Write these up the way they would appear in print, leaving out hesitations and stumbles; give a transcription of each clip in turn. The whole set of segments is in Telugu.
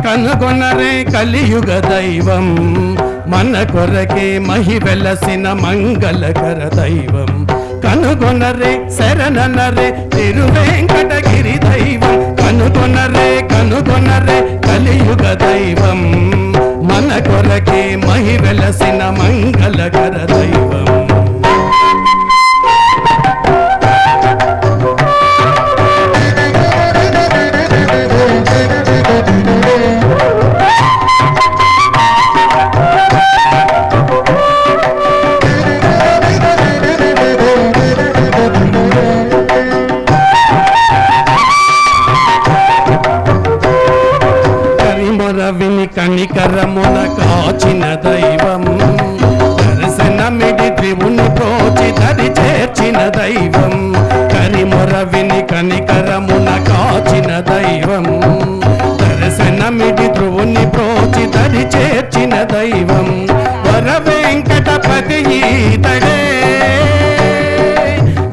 కనుగొనరే కలియుగ దైవం, మన కొరకే మహి వెలసిన మంగళకర దైవం. కనుగొనరే శరణనరే తిరువేంకటగిరి దైవం. కనుగొనరే కలియుగ దైవం, మన కొరకే మహి వెలసిన మంగళకర దైవం. కనికరమున కాచిన దైవం, దర్శనమిడి త్రివుని ప్రోచి దరి చేర్చిన దైవం. కరిమొర విని కనికరమున కాచిన దైవం, దర్శనమిడి త్రివుని ప్రోచి దరి చేర్చిన దైవం. వర వెంకటపతి ఈతడే,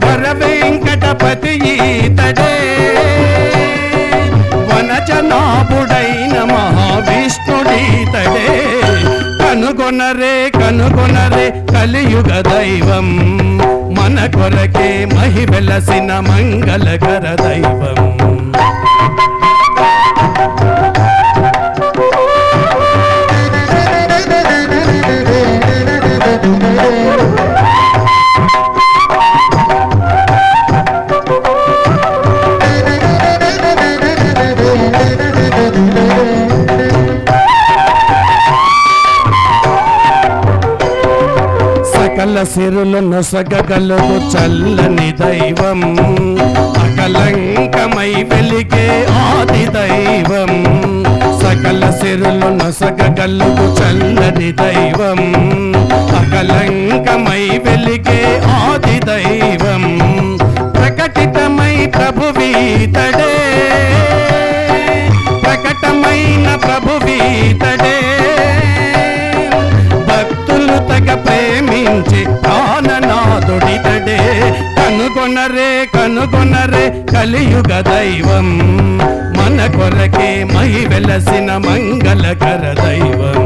వర వెంకటపతి ఈతడే, వనజనాభుడైన మహావిష్ణుడీతడే. కనుగొనరే కలియుగ దైవం, మన కొరకే మహి వెలసిన మంగళకర దైవం. సకల సిరులు నొసగగలుగు చల్లని దైవం, అకలంకమై వెలిగే ఆది దైవం. సకల సిరులు నొసగగలుగు చల్లని దైవం, అకలంకమై వెలిగే ఆది దైవం. ప్రకటితమై ప్రభువీతడే, ప్రకటమైన ప్రభువీతడే. భక్తులు తగ ప్రేమించి ప్రాణనాథుడితడే. కనుగొనరే కలియుగ దైవం, మన కొరకే మహి వెలసిన మంగళకర దైవం.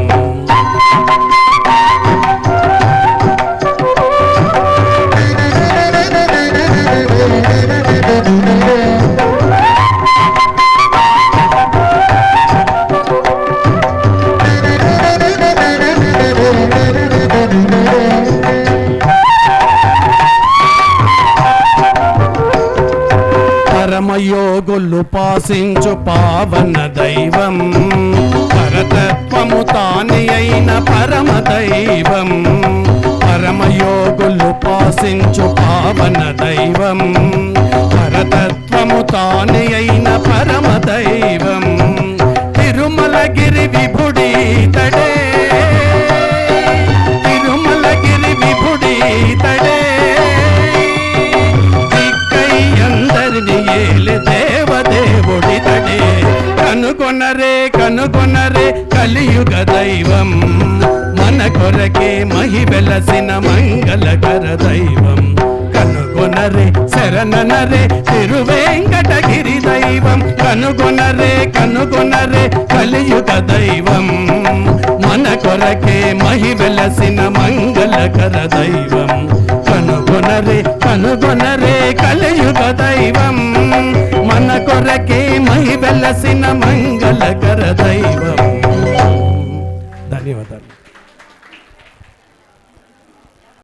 పరమయోగులు పాసించు పావన దైవం, పరతత్వము తాని అయిన పరమ దైవం. పరమయోగులు పాసించు పావన దైవం, పరతత్వము తాని అయిన పరమ దైవం. తిరుమలగిరి విభుడీతడే, తిరుమలగిరి విభుడీతడే. దేవదేవుడితడే. కనుగొనరే కలియుగ దైవం, మన కొరకే మహి వెలసిన మంగళకర దైవం. కనుగొనరే శరణనరే తిరువేంకటగిరి దైవం. కనుగొనరే కలియుగ దైవం, మన కొరకే మహి వెలసిన మంగళకర దైవం. కనుగొనరే కలియుగ దైవం, మన కొరకే మహి వెలసిన మంగళకర దైవం. ధన్యవాదాలు.